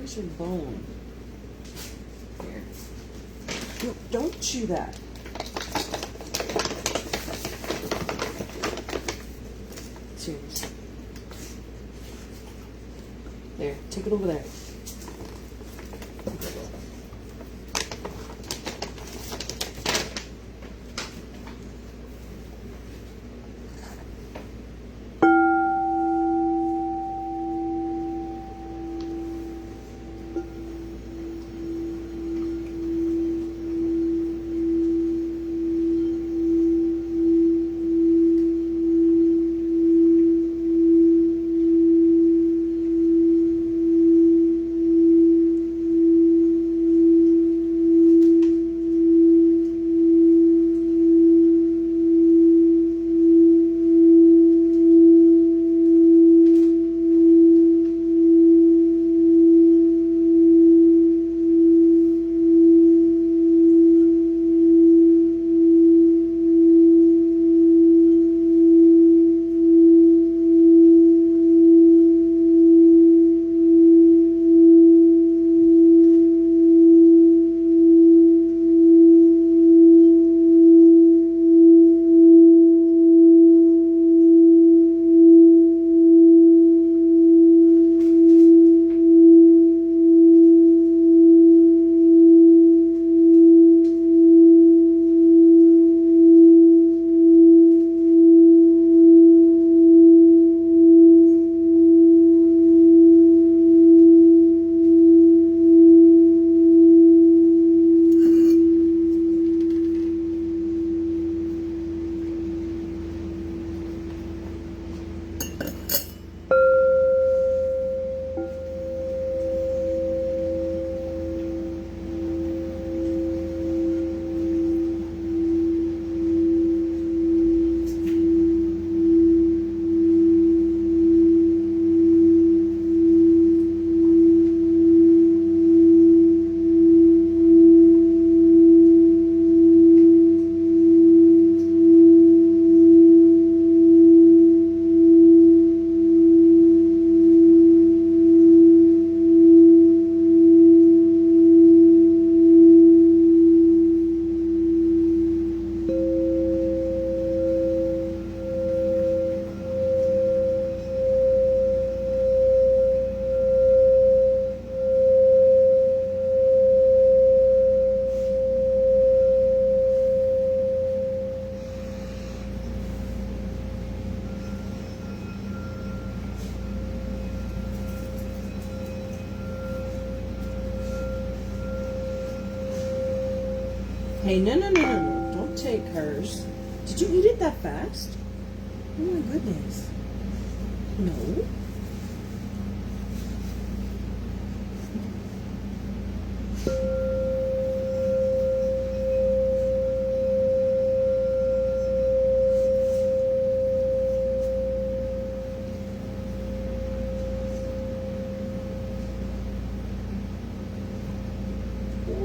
Where's your bone? Here. No, don't chew that. Seriously. There, take it over there. Hey, no, no, no, no, no. Don't take hers. Did you eat it that fast? Oh my goodness. No.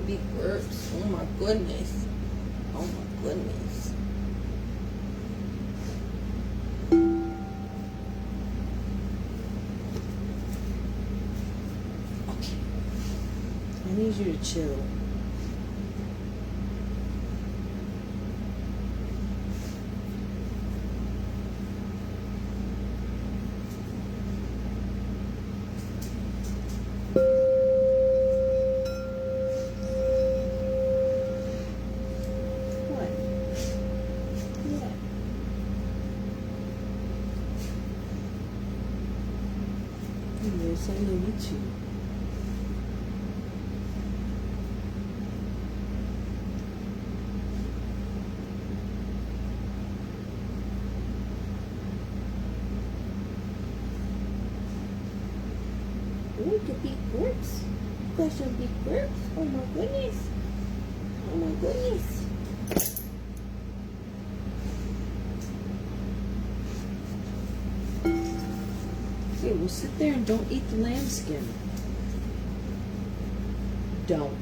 Big burps. Oh my goodness. Oh my goodness. Okay. I need you to chill. Yes, I know you too. Ooh, the big burps. Got some big burps. Oh my goodness. Oh my goodness. Okay, well sit there and don't eat the lambskin. Don't.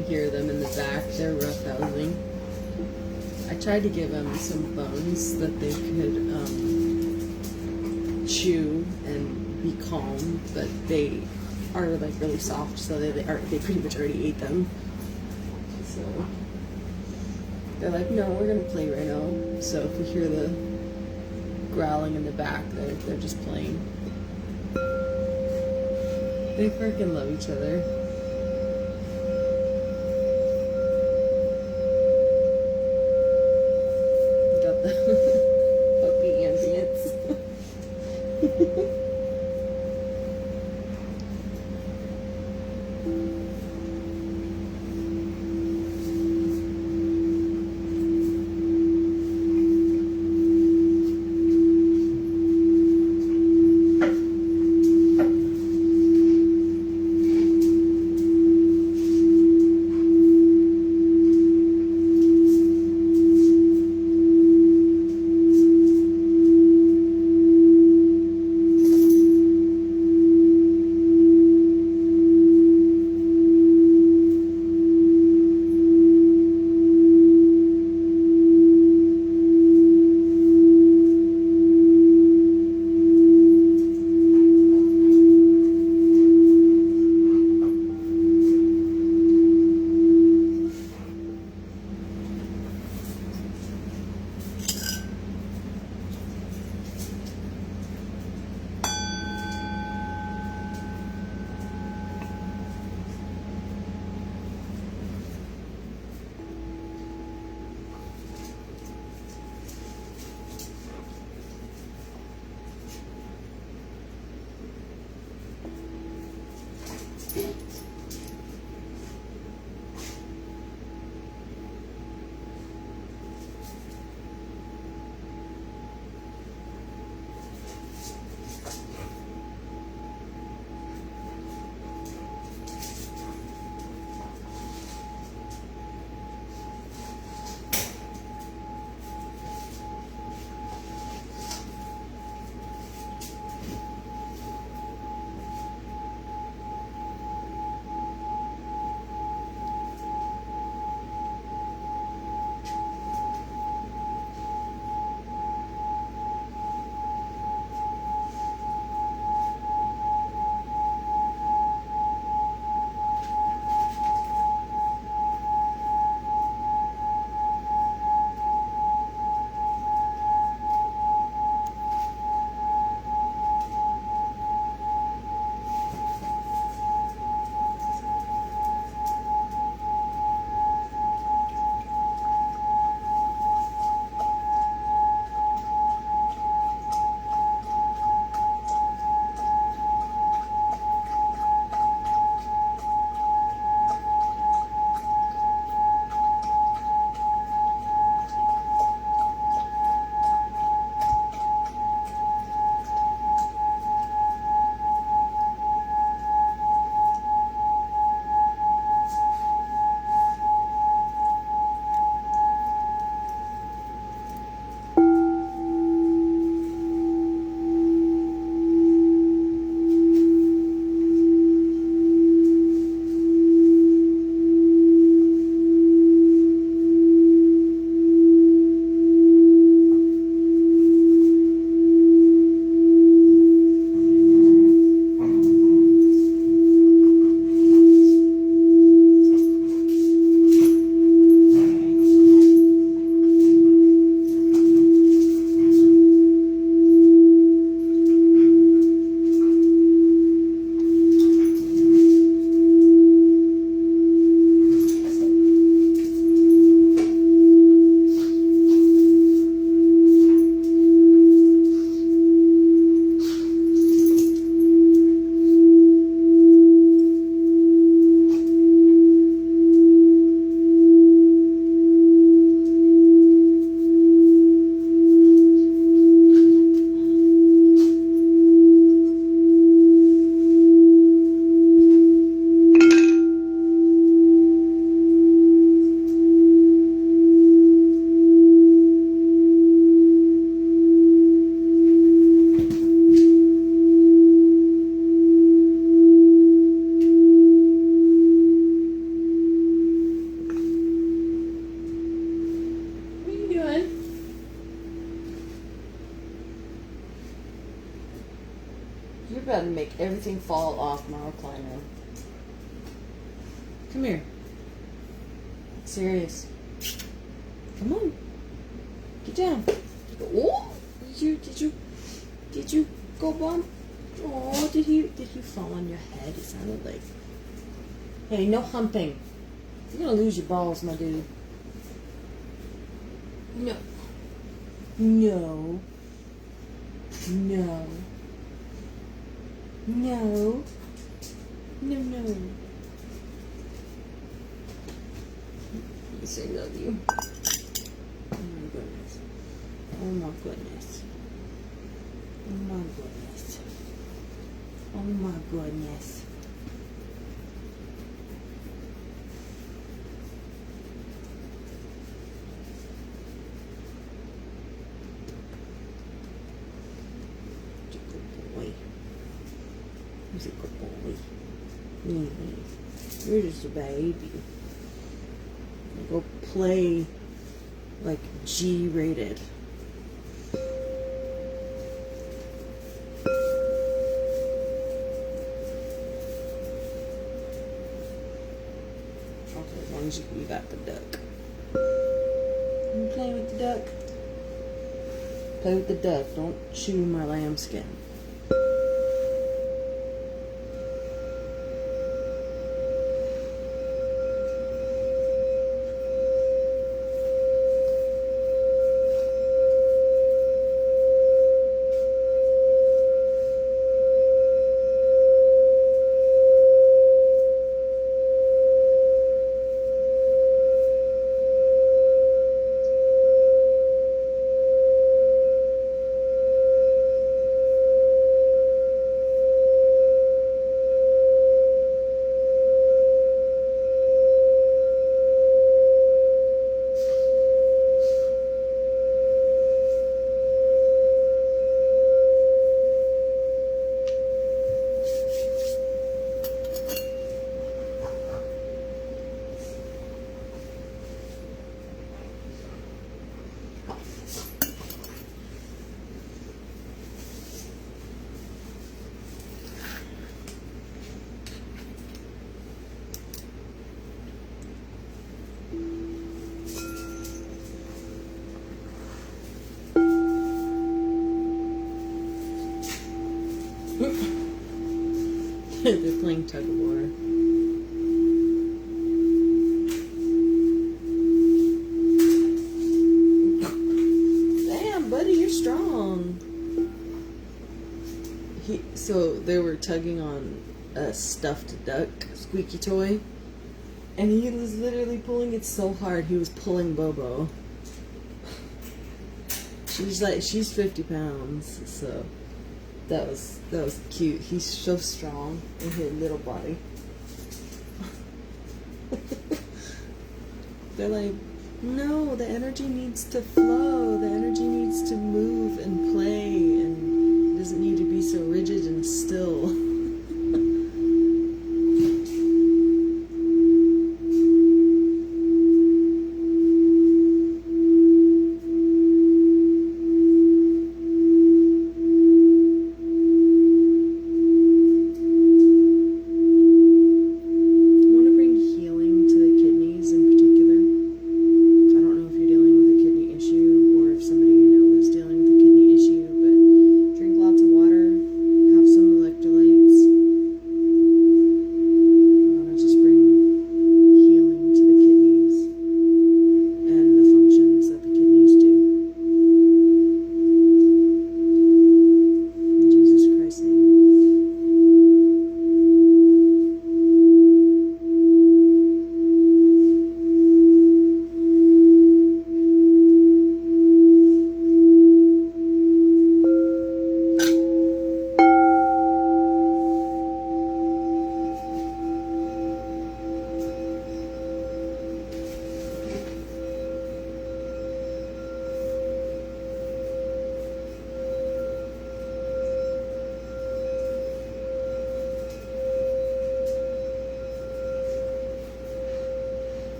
can hear them in the back. They're roughhousing. I tried to give them some bones that they could chew and be calm, but they are like really soft, so they pretty much already ate them. So they're like, no, we're gonna play right now. So if you hear the growling in the back, they're just playing. They freaking love each other. Got the puppy ambience. about to make everything fall off my recliner. Come here. Serious. Come on. Get down. Oh! Did you go bump? Oh, did you fall on your head? It sounded like. Hey, no humping. You're gonna lose your balls, my dude. No. No. No. No. No, no. Let me say love you. Oh my goodness. Oh my goodness. Oh my goodness. Oh my goodness. He's a good boy. You're just a baby. Go play like G-rated. Okay, as long as you got the duck. You playing with the duck? Play with the duck. Don't chew my lambskin. They're playing tug of war. Damn, buddy, you're strong. So they were tugging on a stuffed duck squeaky toy, and he was literally pulling it so hard he was pulling Bobo. She's 50 pounds, so that was cute. He's so strong in his little body. They're like, no, the energy needs to flow. The energy needs to move and play, and it doesn't need to be so rigid and still.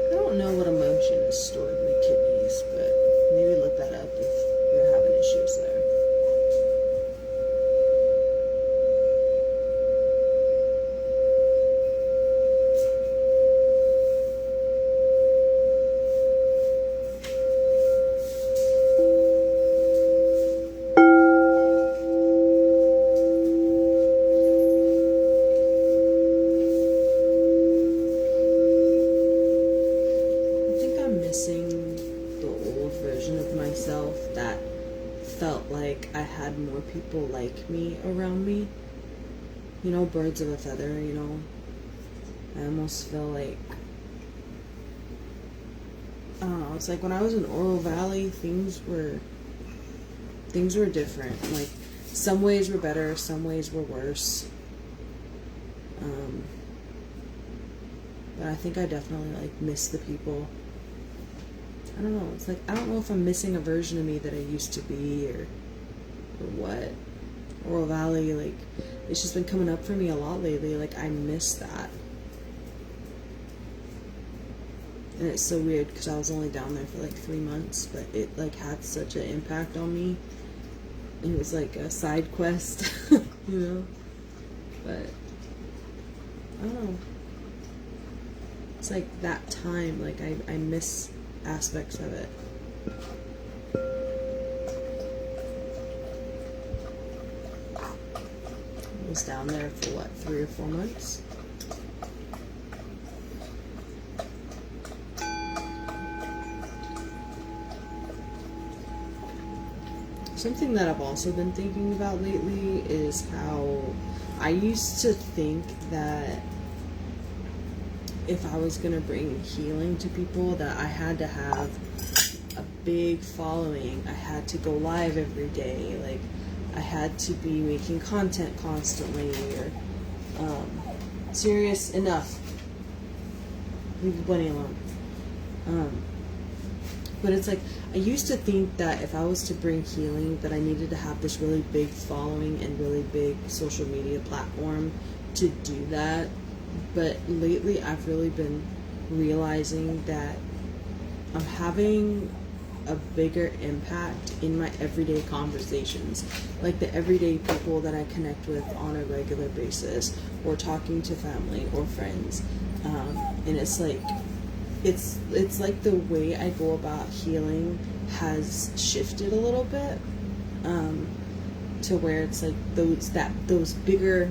I don't know what emotion is stored in the kidneys, but maybe look that up if you're having issues there. I had more people like me around me. You know, birds of a feather, you know. I almost feel like, I don't know, it's like when I was in Oro Valley, things were different. Like, some ways were better, some ways were worse. But I think I definitely, like, miss the people. I don't know, it's like, I don't know if I'm missing a version of me that I used to be, or what. Oro Valley, like, it's just been coming up for me a lot lately. Like, I miss that. And it's so weird because I was only down there for like 3 months, but it like had such an impact on me. It was like a side quest, you know. But I don't know. It's like that time, like I miss aspects of it. I was down there for what, 3 or 4 months? Something that I've also been thinking about lately is how I used to think that if I was going to bring healing to people, that I had to have a big following. I had to go live every day. Like, I had to be making content constantly, or serious enough. Leave the bunny alone. But it's like, I used to think that if I was to bring healing, that I needed to have this really big following and really big social media platform to do that. But lately, I've really been realizing that I'm having a bigger impact in my everyday conversations. Like the everyday people that I connect with on a regular basis, or talking to family or friends. And it's like, it's like the way I go about healing has shifted a little bit, to where it's like those bigger,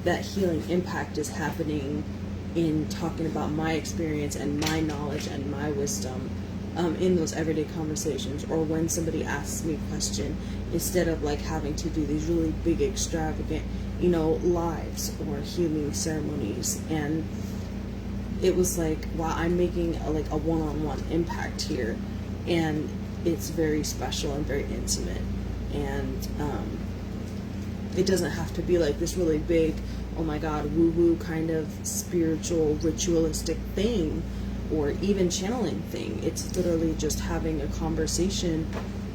that healing impact is happening in talking about my experience and my knowledge and my wisdom, in those everyday conversations, or when somebody asks me a question, instead of like having to do these really big extravagant, you know, lives or healing ceremonies. And it was like, wow, I'm making a one-on-one impact here, and it's very special and very intimate. And it doesn't have to be like this really big, oh my god, woo-woo kind of spiritual ritualistic thing, or even channeling thing. It's literally just having a conversation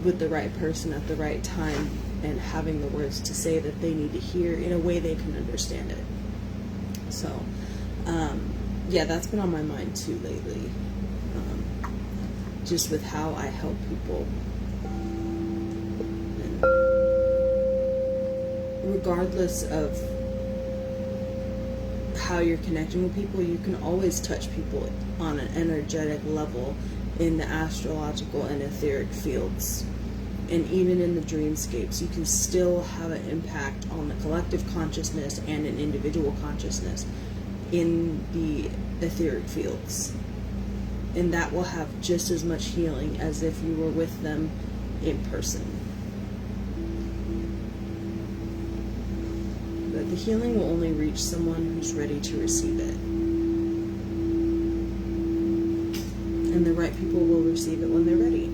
with the right person at the right time, and having the words to say that they need to hear in a way they can understand it. So, yeah, that's been on my mind too lately. Just with how I help people. And regardless of how you're connecting with people, you can always touch people on an energetic level in the astrological and etheric fields. And even in the dreamscapes, you can still have an impact on the collective consciousness and an individual consciousness in the etheric fields. And that will have just as much healing as if you were with them in person. But the healing will only reach someone who's ready to receive it. And the right people will receive it when they're ready.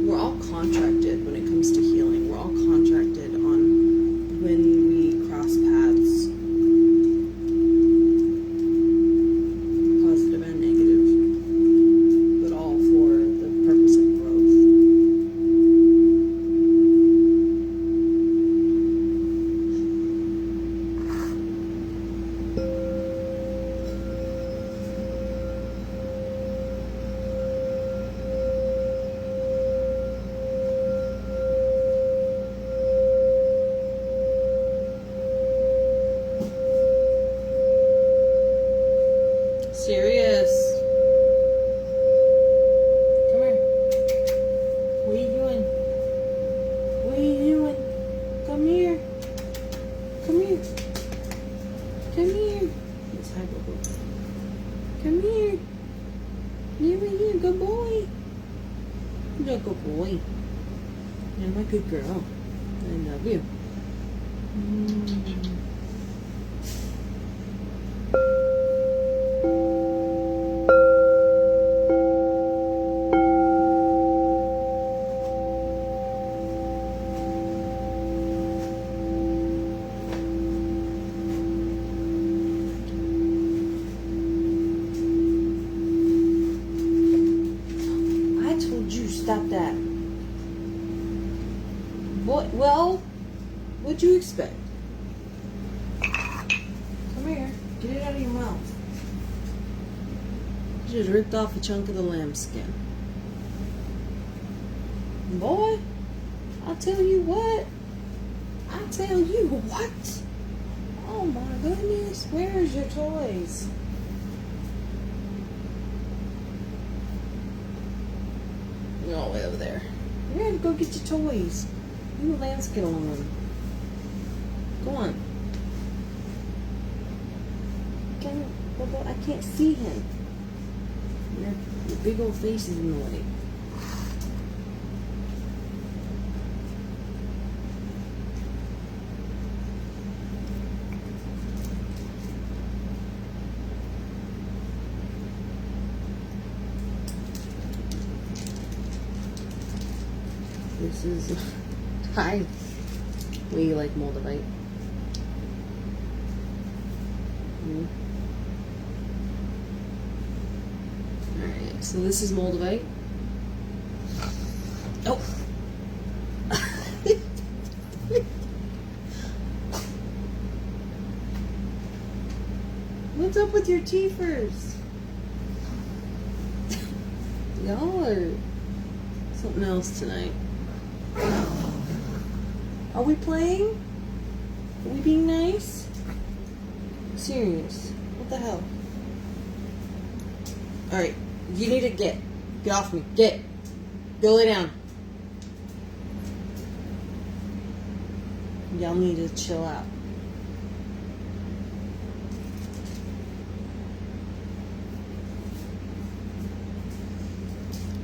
We're all contracted when it comes to healing. We're all contracted on when we cross paths, positive and negative, but all for the purpose of growth. Serious. Come here. What are you doing? What are you doing? Come here. Come here. Come here. Yes, hi, Bobo. Come here. You're a good boy. You're a good boy. You're my good girl. I love you. I told you stop that. What? Well, what'd you expect? Come here. Get it out of your mouth. You just ripped off a chunk of the lamb skin. Boy, I'll tell you what. I'll tell you what. Oh my goodness. Where's your toys? You're all the way over there. You're gonna go get your toys. You a lamb skin on them. Go on. I can't see him. Your big old face is in the way. This is hi. We like Moldavite. Alright, so this is Moldavite. Oh! What's up with your teethers? Y'all are something else tonight. Are we playing? Are we being nice? Serious. What the hell? Alright, you need to get off me. Get. Go lay down. Y'all need to chill out.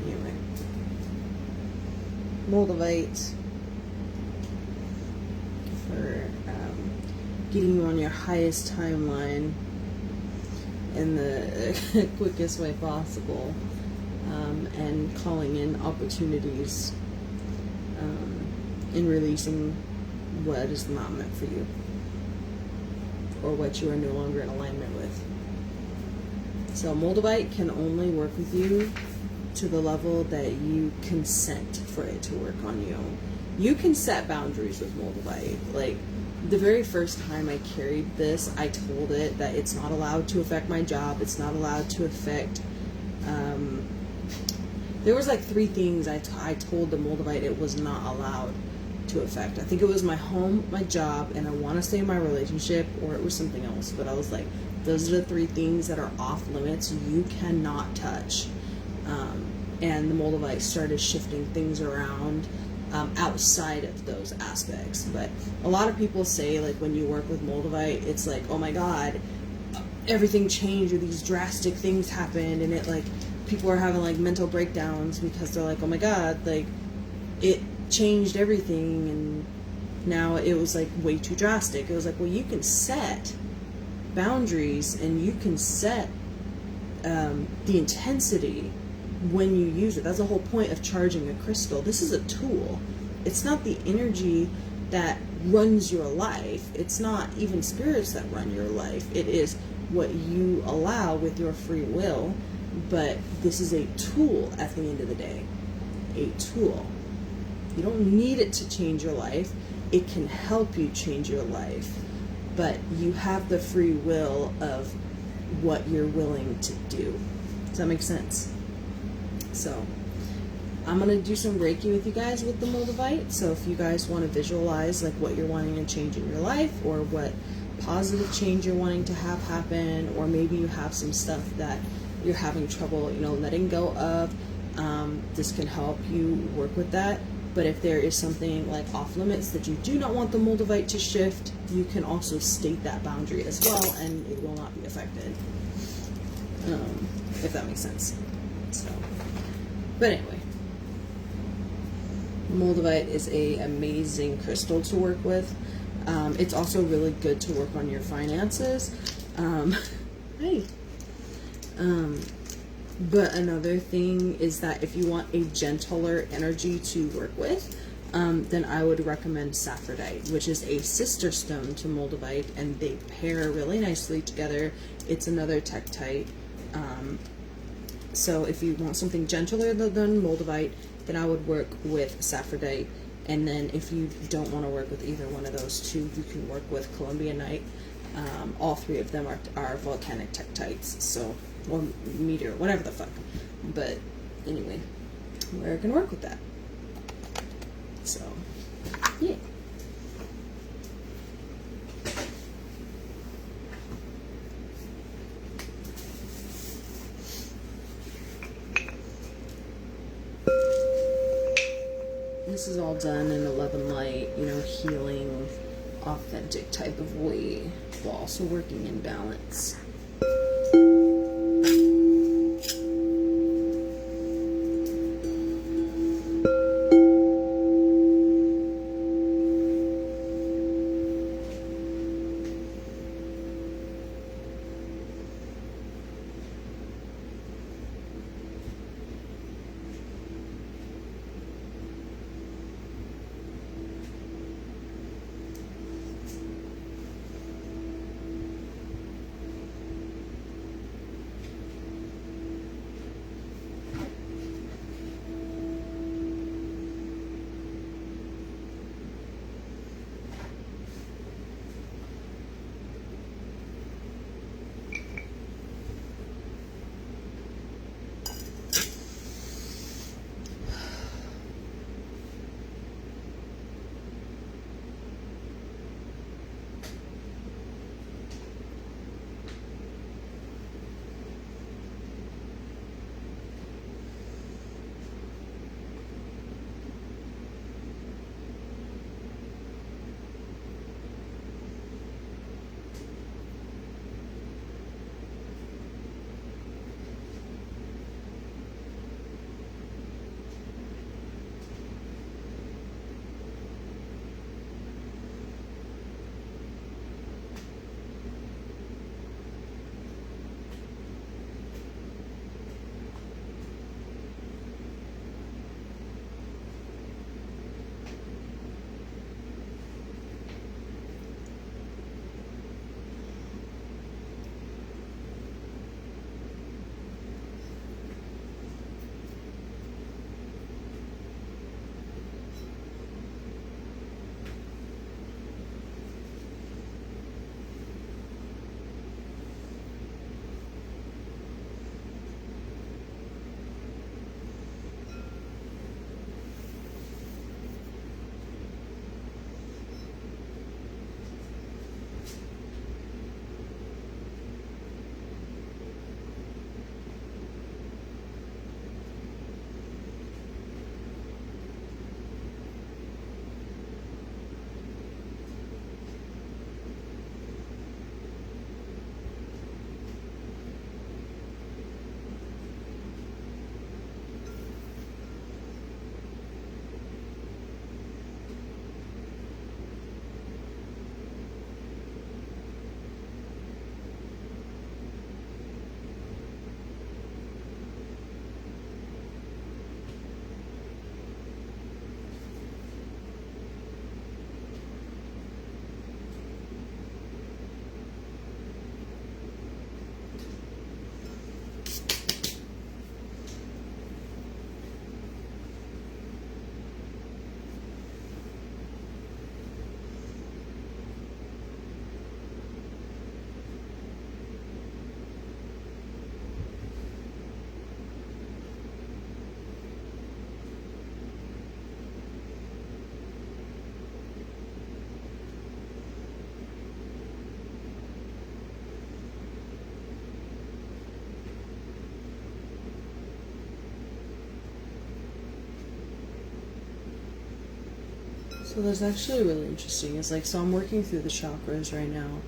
Anyway. Moldavite for getting you on your highest timeline in the quickest way possible, and calling in opportunities, and releasing what is not meant for you or what you are no longer in alignment with. So Moldavite can only work with you to the level that you consent for it to work on you. You can set boundaries with Moldavite. Like, the very first time I carried this, I told it that it's not allowed to affect my job. It's not allowed to affect, there was like 3 things I told the Moldavite it was not allowed to affect. I think it was my home, my job, and I want to say my relationship, or it was something else. But I was like, those are the 3 things that are off limits. You cannot touch. And the Moldavite started shifting things around outside of those aspects. But a lot of people say, like, when you work with Moldavite, it's like, oh my God, everything changed, or these drastic things happened, and it, like, people are having like mental breakdowns because they're like, oh my God, like, it changed everything, and now it was like way too drastic. It was like, well, you can set boundaries and you can set the intensity when you use it. That's the whole point of charging a crystal. This is a tool. It's not the energy that runs your life. It's not even spirits that run your life. It is what you allow with your free will. But this is a tool at the end of the day. A tool. You don't need it to change your life. It can help you change your life. But you have the free will of what you're willing to do. Does that make sense? So, I'm going to do some Reiki with you guys with the Moldavite. So if you guys want to visualize like what you're wanting to change in your life, or what positive change you're wanting to have happen, or maybe you have some stuff that you're having trouble, letting go of, this can help you work with that. But if there is something like off limits that you do not want the Moldavite to shift, you can also state that boundary as well, and it will not be affected. If that makes sense. So, but anyway, Moldavite is a amazing crystal to work with. It's also really good to work on your finances. Hey. But another thing is that if you want a gentler energy to work with, then I would recommend Saphrodite, which is a sister stone to Moldavite, and they pair really nicely together. It's another tektite. So if you want something gentler than Moldavite, then I would work with Saphrodite. And then if you don't want to work with either one of those two, you can work with Columbianite. All three of them are volcanic tektites, so, or meteor, whatever the fuck. But anyway, we're gonna work with that. So, yeah. This is all done in 11 light, you know, healing, authentic type of way, while also working in balance. So that's actually really interesting. It's like, so I'm working through the chakras right now,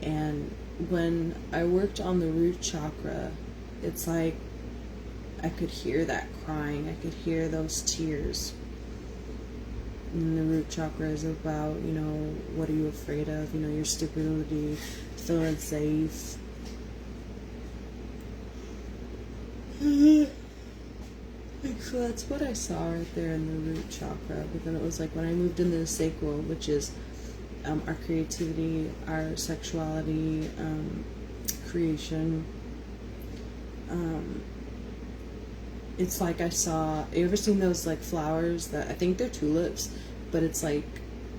and when I worked on the root chakra, it's like I could hear that crying. I could hear those tears. And the root chakra is about, what are you afraid of? Your stability, feeling safe. So that's what I saw right there in the root chakra. But then it was like when I moved into the sacral, which is our creativity, our sexuality, creation. It's like I saw, you ever seen those like flowers that, I think they're tulips, but it's like,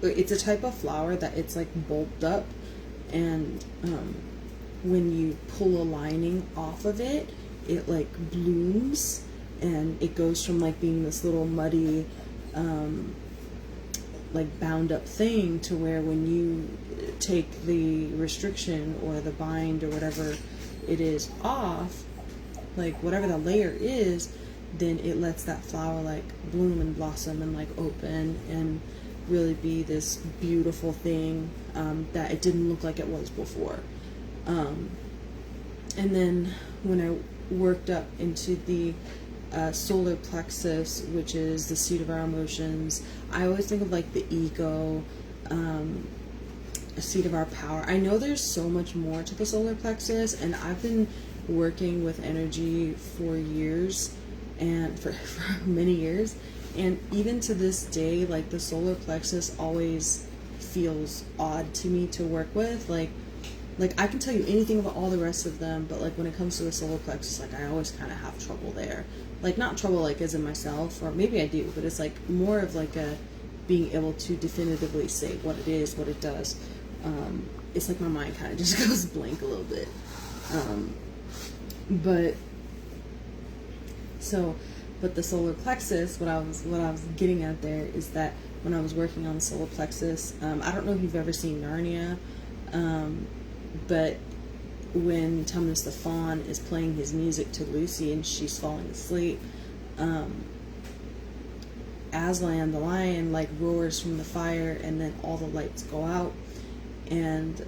it's a type of flower that it's like bulbed up, and when you pull a lining off of it, it like blooms, and it goes from like being this little muddy like bound up thing to where when you take the restriction or the bind or whatever it is off, like whatever the layer is, then it lets that flower like bloom and blossom and like open and really be this beautiful thing that it didn't look like it was before. And then when I worked up into the solar plexus, which is the seat of our emotions, I always think of like the ego, a seat of our power. I know there's so much more to the solar plexus, and I've been working with energy for years, and for many years, and even to this day, like the solar plexus always feels odd to me to work with. Like I can tell you anything about all the rest of them, but like when it comes to the solar plexus, like I always kind of have trouble there. Like not trouble like as in myself, or maybe I do, but it's like more of like a being able to definitively say what it is, what it does. It's like my mind kind of just goes blank a little bit. But the solar plexus, what I was getting at there is that when I was working on the solar plexus, I don't know if you've ever seen Narnia, but when Tumnus the Fawn is playing his music to Lucy and she's falling asleep, Aslan the lion like roars from the fire, and then all the lights go out, and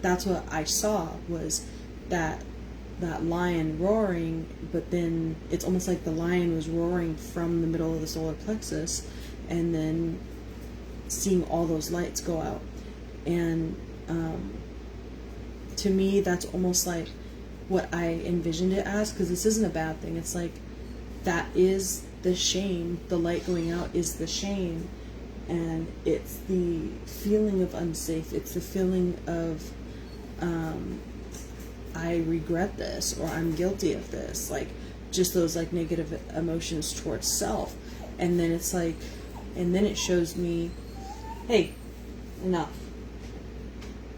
that's what I saw, was that lion roaring, but then it's almost like the lion was roaring from the middle of the solar plexus, and then seeing all those lights go out. And to me, that's almost like what I envisioned it as, because this isn't a bad thing. It's like that is the shame. The light going out is the shame, and it's the feeling of unsafe. It's the feeling of I regret this, or I'm guilty of this, like just those like negative emotions towards self. And then it's like, and then it shows me, hey, enough,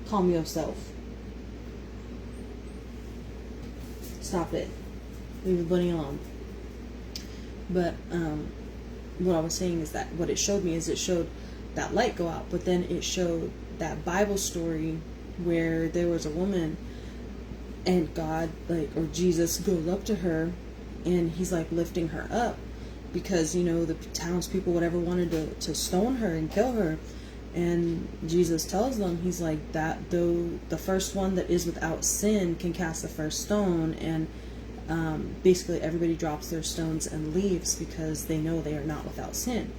calm yourself, stop it, leave the bunny alone. But what I was saying is that what it showed me is it showed that light go out, but then it showed that Bible story where there was a woman, and God, like, or Jesus goes up to her, and he's like lifting her up, because the townspeople, whatever, wanted to stone her and kill her. And Jesus tells them, he's like, that though the first one that is without sin can cast the first stone, and basically everybody drops their stones and leaves because they know they are not without sin.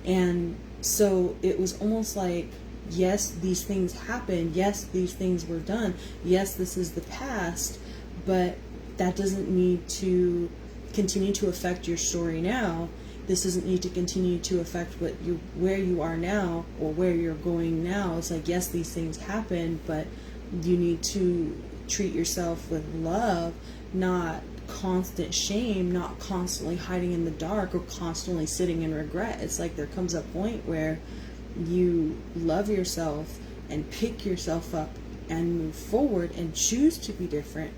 And so it was almost like, yes, these things happened. Yes, these things were done. Yes, this is the past, but that doesn't need to continue to affect your story now. This doesn't need to continue to affect where you are now or where you're going now. It's like, yes, these things happen, but you need to treat yourself with love, not constant shame, not constantly hiding in the dark or constantly sitting in regret. It's like there comes a point where you love yourself and pick yourself up and move forward and choose to be different.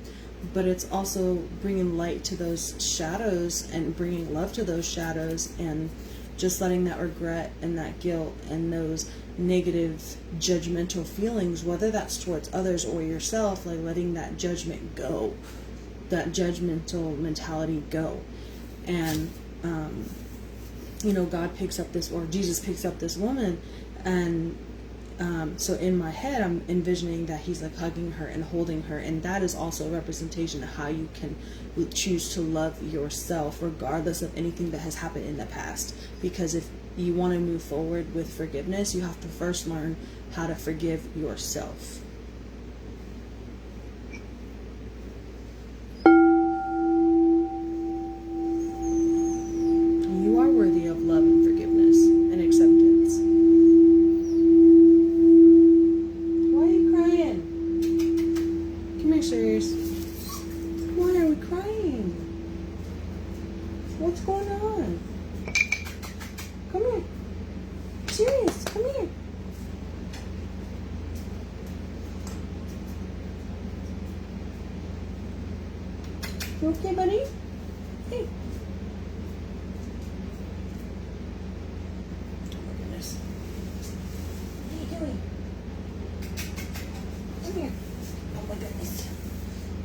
But it's also bringing light to those shadows and bringing love to those shadows, and just letting that regret and that guilt and those negative judgmental feelings, whether that's towards others or yourself, like letting that judgment go, that judgmental mentality go. And God picks up this, or Jesus picks up this woman, and So in my head, I'm envisioning that he's like hugging her and holding her, and that is also a representation of how you can choose to love yourself regardless of anything that has happened in the past. Because if you want to move forward with forgiveness, you have to first learn how to forgive yourself. You are worthy of love and forgiveness and acceptance. Why are you crying? Come here, Sirius. Why are we crying? What's going on? Come here. Sirius, come here. You okay, buddy? Hey. Oh my goodness. What are you doing? Come here. Oh my goodness.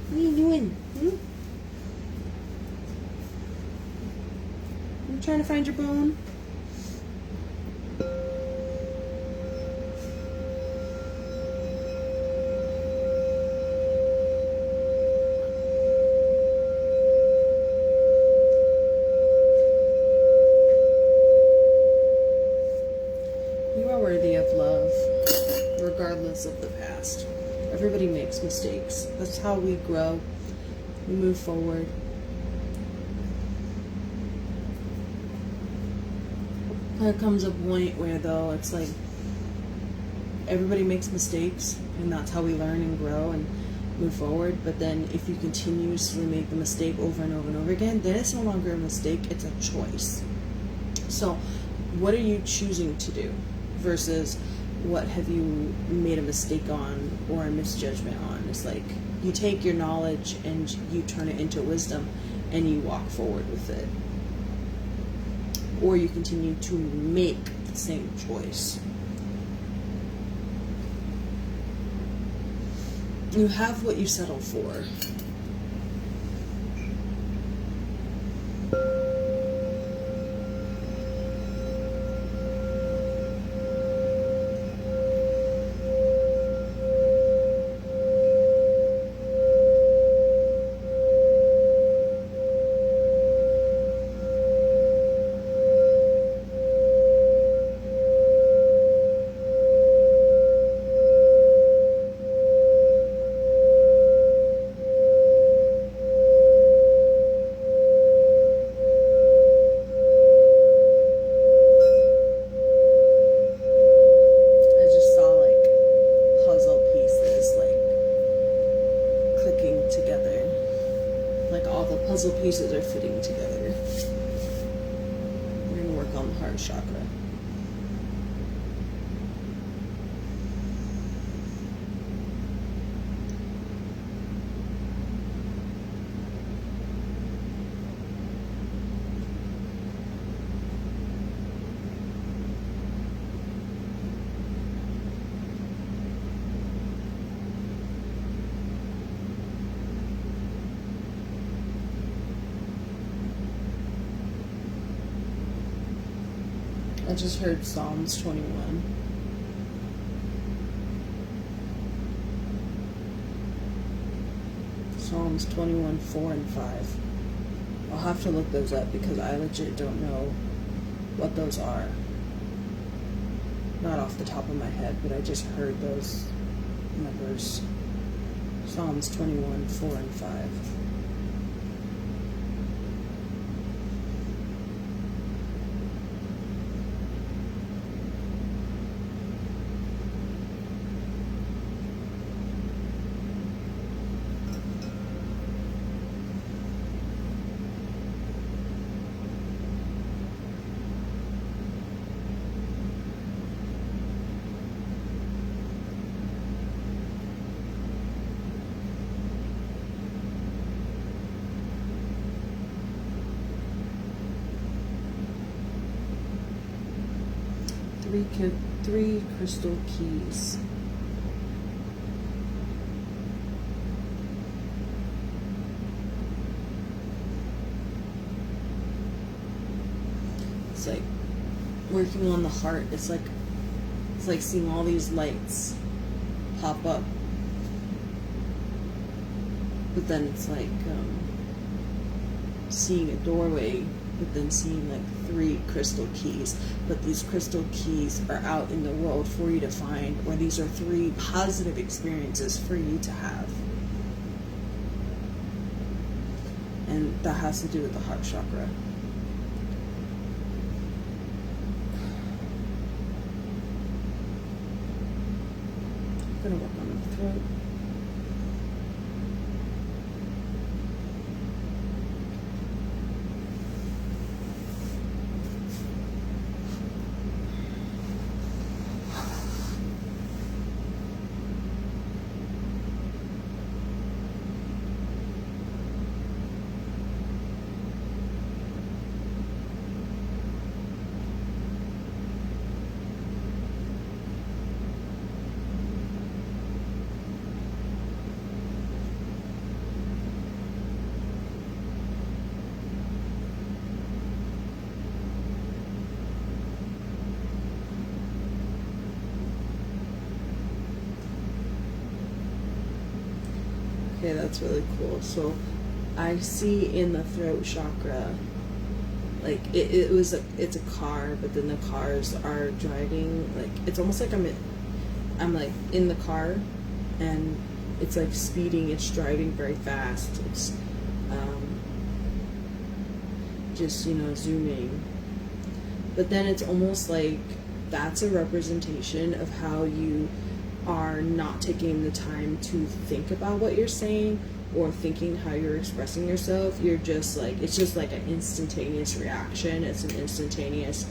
What are you doing? You trying to find your bone? You are worthy of love, regardless of the past. Everybody makes mistakes. That's how we grow. We move forward. There comes a point where, though, it's like everybody makes mistakes, and that's how we learn and grow and move forward. But then if you continuously make the mistake over and over and over again, then it's no longer a mistake, it's a choice. So what are you choosing to do versus what have you made a mistake on or a misjudgment on? It's like you take your knowledge and you turn it into wisdom and you walk forward with it. Or you continue to make the same choice. You have what you settle for. Puzzle pieces are fitting together. We're going to work on the heart chakra. I just heard Psalms 21. Psalms 21, 4 and 5. I'll have to look those up because I legit don't know what those are. Not off the top of my head, but I just heard those numbers. Psalms 21, 4 and 5. Three crystal keys. It's like working on the heart. It's like It's like seeing all these lights pop up. But then it's like seeing a doorway, but then seeing like 3 crystal keys. But these crystal keys are out in the world for you to find, or these are 3 positive experiences for you to have. And that has to do with the heart chakra. I'm gonna work on the throat. Okay, that's really cool. So I see in the throat chakra, like it's a car, but then the cars are driving, like it's almost like I'm like in the car, and it's like speeding, it's driving very fast, it's just, you know, zooming. But then it's almost like that's a representation of how you are not taking the time to think about what you're saying or thinking how you're expressing yourself. You're just like, it's just like an instantaneous reaction. It's an instantaneous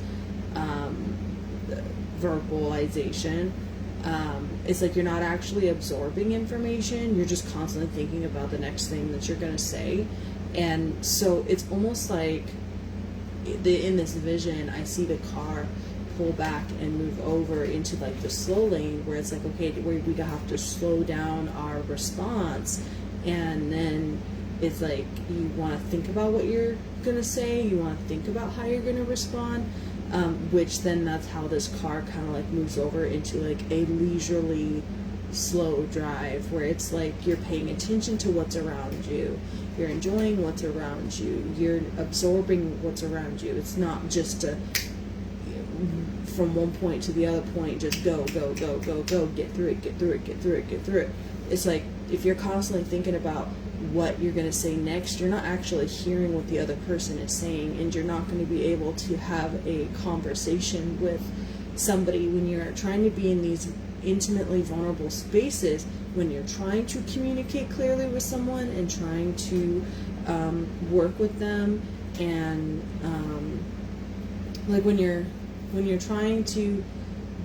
verbalization. It's like you're not actually absorbing information. You're just constantly thinking about the next thing that you're going to say. And so it's almost like in this vision, I see the car pull back and move over into like the slow lane, where it's like, okay, we have to slow down our response. And then it's like you want to think about what you're gonna say, you want to think about how you're gonna respond, which then that's how this car kind of like moves over into like a leisurely slow drive, where it's like you're paying attention to what's around you, you're enjoying what's around you, you're absorbing what's around you. It's not just a from one point to the other point, just go, get through it. It's like if you're constantly thinking about what you're going to say next, you're not actually hearing what the other person is saying, and you're not going to be able to have a conversation with somebody when you're trying to be in these intimately vulnerable spaces, when you're trying to communicate clearly with someone and trying to work with them, and like when you're trying to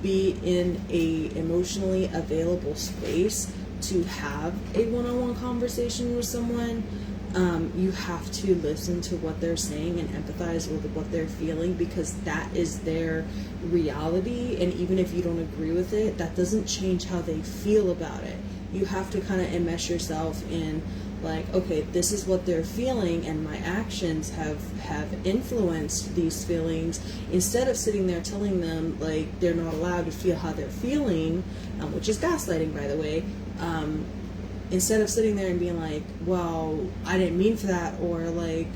be in a emotionally available space to have a one-on-one conversation with someone, you have to listen to what they're saying and empathize with what they're feeling, because that is their reality. And even if you don't agree with it, that doesn't change how they feel about it. You have to kind of enmesh yourself in like, okay, this is what they're feeling, and my actions have influenced these feelings, instead of sitting there telling them like they're not allowed to feel how they're feeling, which is gaslighting, by the way. Instead of sitting there and being like, well, I didn't mean for that, or like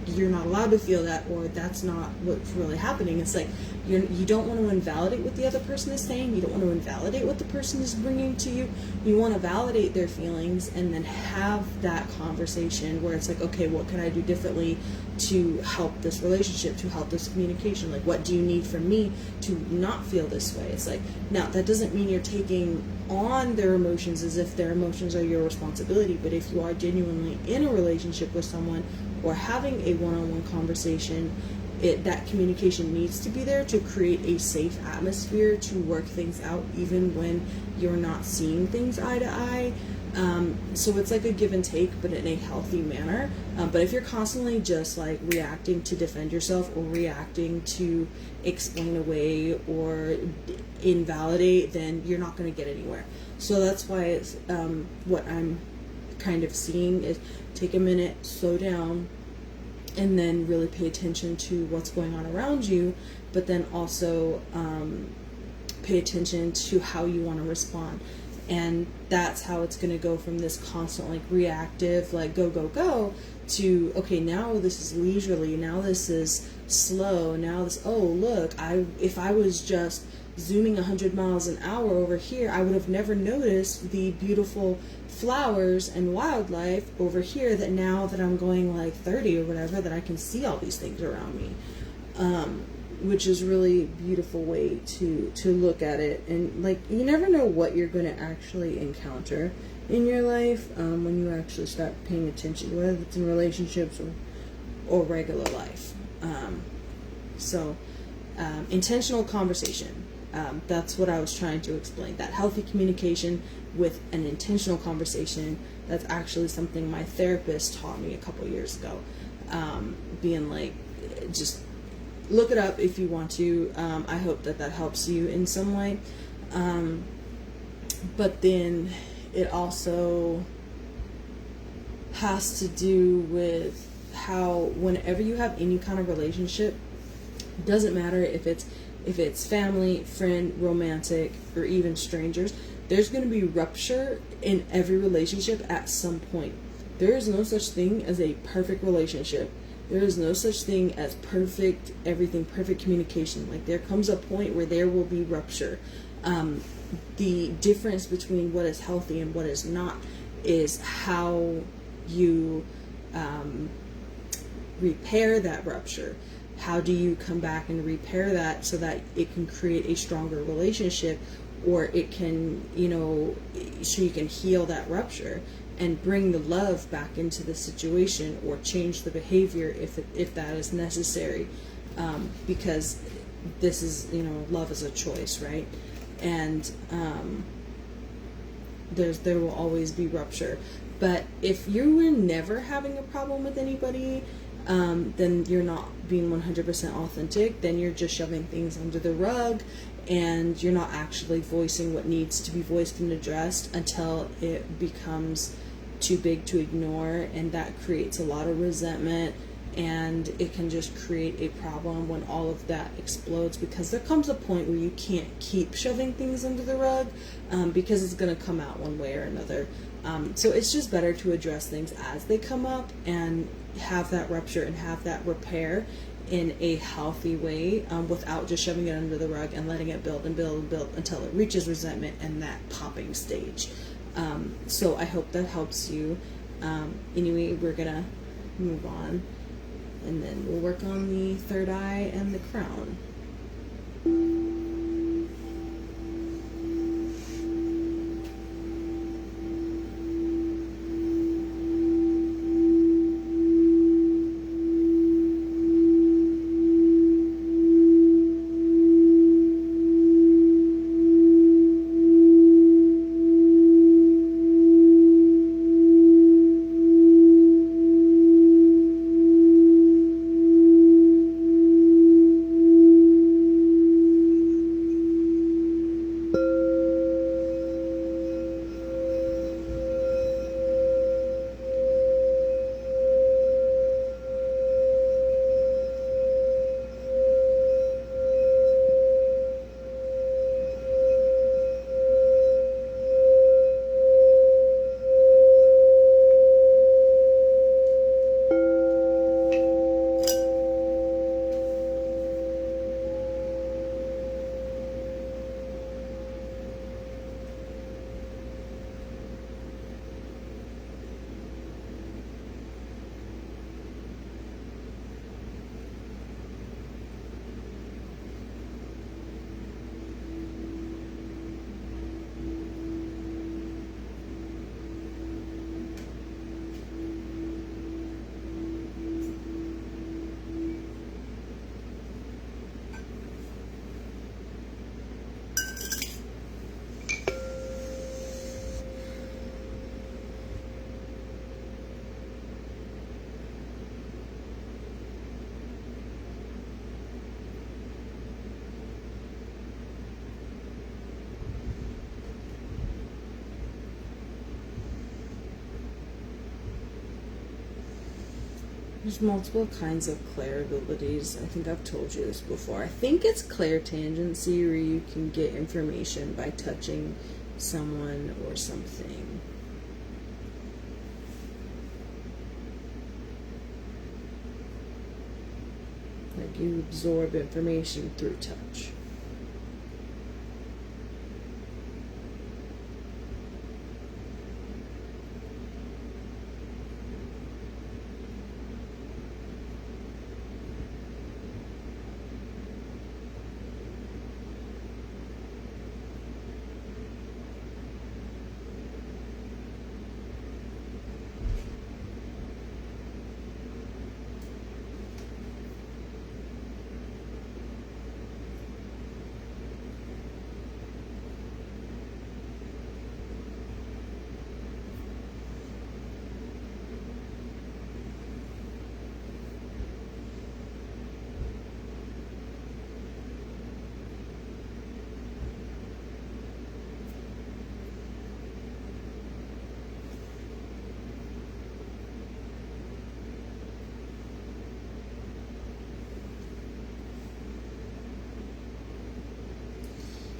you're not allowed to feel that, or that's not what's really happening. It's like you don't want to invalidate what the other person is saying. You don't want to invalidate what the person is bringing to you. You want to validate their feelings, and then have that conversation where it's like, okay, what can I do differently to help this relationship, to help this communication? Like, what do you need from me to not feel this way? It's like, now that doesn't mean you're taking on their emotions as if their emotions are your responsibility, but if you are genuinely in a relationship with someone or having a one-on-one conversation, that communication needs to be there to create a safe atmosphere to work things out, even when you're not seeing things eye to eye. So it's like a give and take, but in a healthy manner. But if you're constantly just like reacting to defend yourself, or reacting to explain away or invalidate, then you're not going to get anywhere. So that's why it's what I'm kind of seeing is take a minute, slow down, and then really pay attention to what's going on around you, but then also pay attention to how you want to respond. And that's how it's going to go from this constant, like, reactive, like, go, go, go, to, okay, now this is leisurely, now this is slow, now this, oh, look, if I was just zooming 100 miles an hour over here, I would have never noticed the beautiful flowers and wildlife over here, that now that I'm going like 30 or whatever, that I can see all these things around me. Which is really beautiful way to look at it. And, like, you never know what you're going to actually encounter in your life when you actually start paying attention, whether it's in relationships or regular life. Intentional conversation. That's what I was trying to explain. That healthy communication with an intentional conversation. That's actually something my therapist taught me a couple years ago. Being like, just look it up if you want to. I hope that helps you in some way. But then it also has to do with how, whenever you have any kind of relationship, doesn't matter if it's family, friend, romantic, or even strangers, there's going to be rupture in every relationship at some point. There is no such thing as a perfect relationship. There is no such thing as perfect everything, perfect communication. Like, there comes a point where there will be rupture. The difference between what is healthy and what is not is how you repair that rupture. How do you come back and repair that so that it can create a stronger relationship, or it can, so you can heal that rupture and bring the love back into the situation, or change the behavior if that is necessary, because this is, love is a choice, right? And there will always be rupture. But if you were never having a problem with anybody, then you're not being 100% authentic. Then you're just shoving things under the rug, and you're not actually voicing what needs to be voiced and addressed until it becomes too big to ignore, and that creates a lot of resentment, and it can just create a problem when all of that explodes, because there comes a point where you can't keep shoving things under the rug, because it's going to come out one way or another. So it's just better to address things as they come up and have that rupture and have that repair in a healthy way, without just shoving it under the rug and letting it build and build and build until it reaches resentment and that popping stage. So I hope that helps you. Anyway, we're gonna move on, and then we'll work on the third eye and the crown. There's multiple kinds of clair abilities. I think I've told you this before. I think it's clairtangency, where you can get information by touching someone or something. Like you absorb information through touch.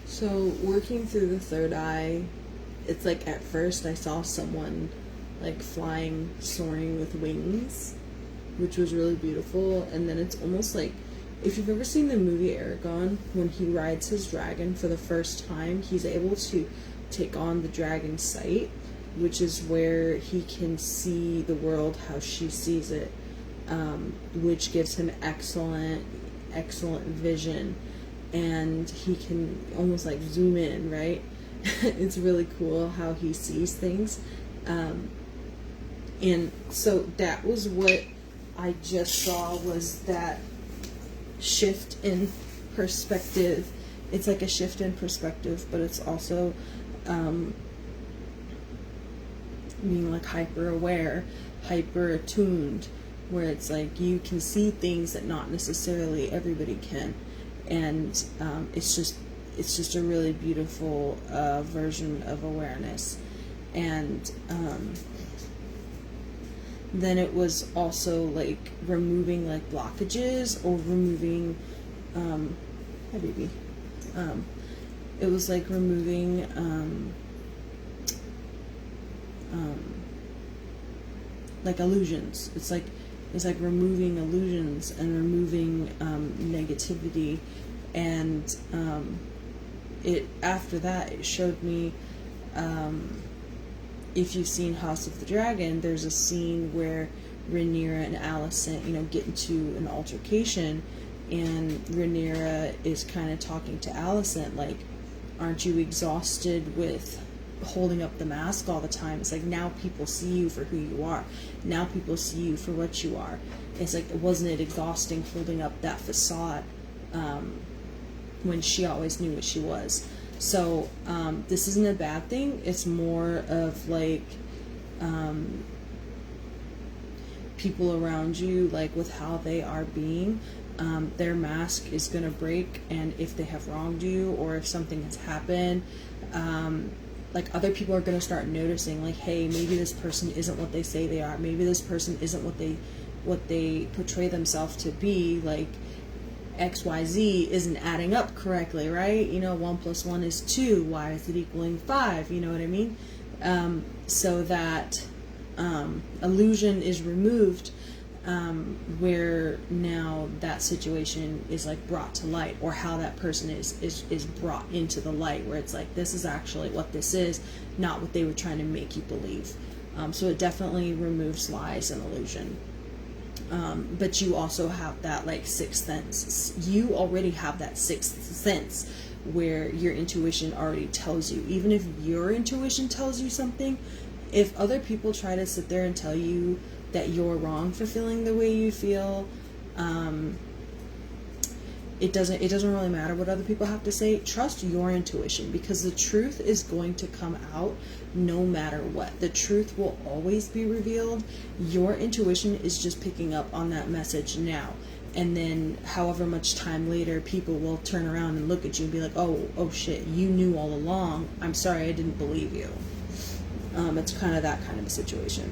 So working through the third eye, it's like at first I saw someone like flying, soaring with wings, which was really beautiful. And then it's almost like, if you've ever seen the movie Aragon, when he rides his dragon for the first time, he's able to take on the dragon's sight, which is where he can see the world how she sees it, which gives him excellent vision. And he can almost like zoom in, right? It's really cool how he sees things. And so that was what I just saw, was that shift in perspective. It's like a shift in perspective, but it's also being like hyper aware, hyper attuned, where it's like you can see things that not necessarily everybody can. And it's just a really beautiful version of awareness. And then it was also like removing like blockages, or removing hi baby, it was like removing like illusions. It's like removing illusions and removing negativity. And it, after that, it showed me, if you've seen House of the Dragon, there's a scene where Rhaenyra and Alicent, get into an altercation, and Rhaenyra is kind of talking to Alicent like, aren't you exhausted with holding up the mask all the time? It's like, now people see you for who you are. Now people see you for what you are. It's like, wasn't it exhausting holding up that facade when she always knew what she was? So this isn't a bad thing. It's more of like people around you, like with how they are being, their mask is going to break. And if they have wronged you, or if something has happened, like other people are going to start noticing, like, hey, maybe this person isn't what they say they are. Maybe this person isn't what they portray themselves to be. Like, XYZ isn't adding up correctly, right? 1 + 1 is 2. Why is it equaling 5? You know what I mean? So that illusion is removed, where now that situation is like brought to light, or how that person is brought into the light, where it's like, this is actually what this is, not what they were trying to make you believe. So it definitely removes lies and illusion. But you also have that like sixth sense. You already have that sixth sense where your intuition already tells you. Even if your intuition tells you something, if other people try to sit there and tell you that you're wrong for feeling the way you feel, it doesn't really matter what other people have to say. Trust your intuition, because the truth is going to come out no matter what. The truth will always be revealed. Your intuition is just picking up on that message now. And then however much time later, people will turn around and look at you and be like, oh shit, you knew all along. I'm sorry, I didn't believe you. It's kind of that kind of a situation.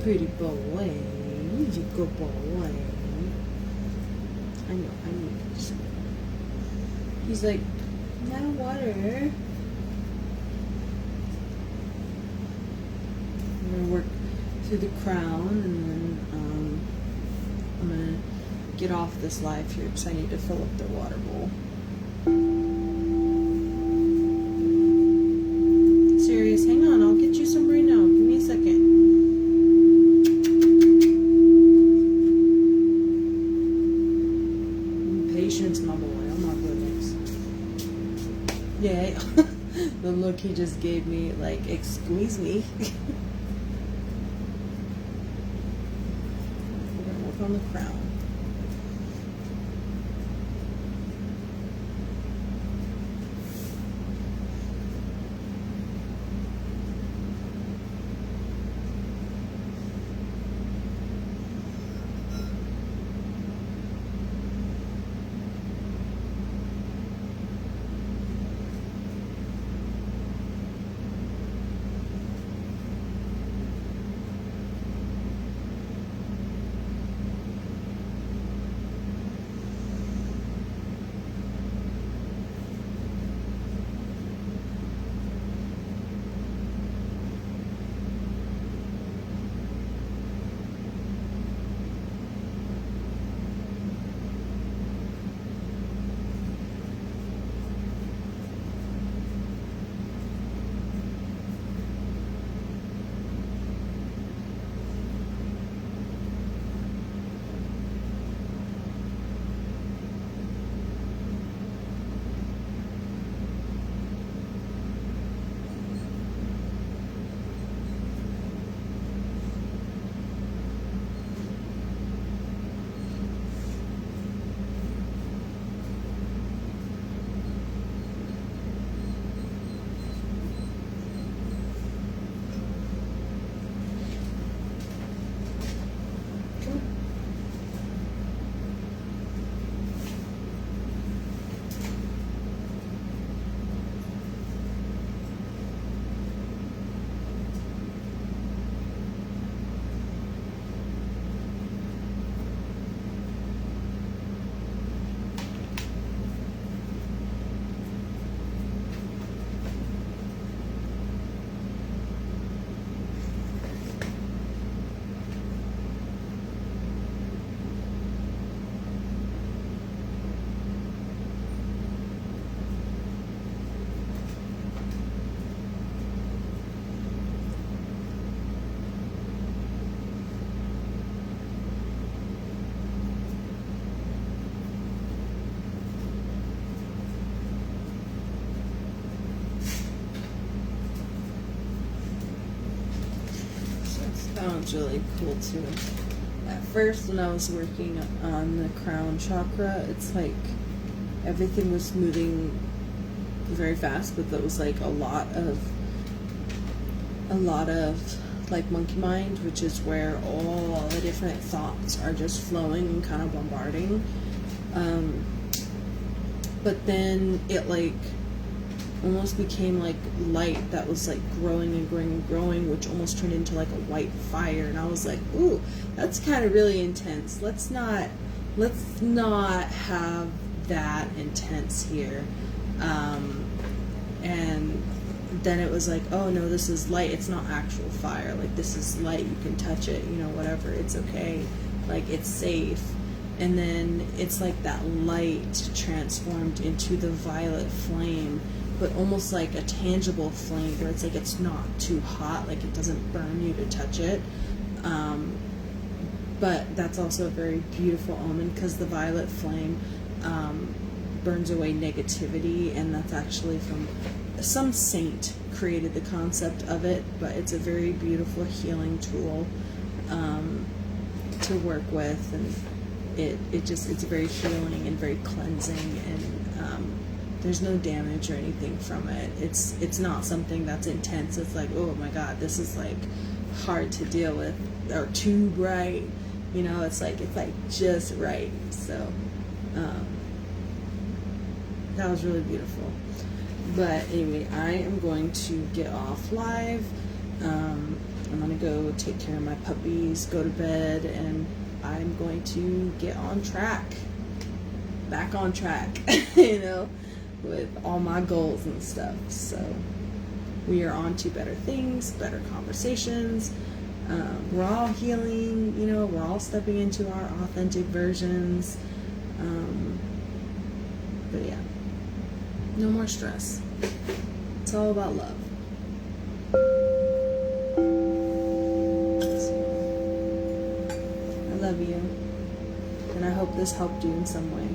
pretty boy. He's a good boy. I know, I need this. He's like, I'm out of water. I'm gonna work through the crown, and then I'm gonna get off this live here because I need to fill up their water bowl. Serious, hang on, I'll get you some right now. Give me a second. Patience, my boy. Oh my goodness. Yeah, the look he just gave me, like, excuse me. We're gonna work on the crown. That one's really cool too. At first, when I was working on the crown chakra, it's like everything was moving very fast, but there was like a lot of like monkey mind, which is where all the different thoughts are just flowing and kind of bombarding. But then it like almost became like light that was like growing and growing and growing, which almost turned into like a white fire. And I was like, ooh, that's kind of really intense. Let's not have that intense here. And then it was like, oh no, this is light. It's not actual fire. Like, this is light. You can touch it, you know, whatever. It's okay. Like, it's safe. And then it's like that light transformed into the violet flame, but almost like a tangible flame where it's like it's not too hot, like it doesn't burn you to touch it. But that's also a very beautiful omen because the violet flame burns away negativity, and that's actually from some saint created the concept of it, but it's a very beautiful healing tool to work with, and it's very healing and very cleansing, and there's no damage or anything from it. It's not something that's intense. It's like, oh my god, this is like hard to deal with or too bright, you know. It's like just right. So that was really beautiful. But anyway, I am going to get off live. I'm gonna go take care of my puppies, go to bed, and I'm going to get on track. Back on track, you know, with all my goals and stuff. So we are on to better things, better conversations. We're all healing, you know, we're all stepping into our authentic versions. But yeah, no more stress. It's all about love. So, I love you, and I hope this helped you in some way.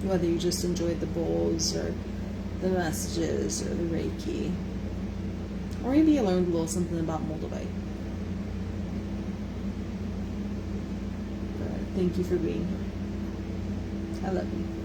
Whether you just enjoyed the bowls or the messages or the Reiki, or maybe you learned a little something about Moldavite. But thank you for being here. I love you.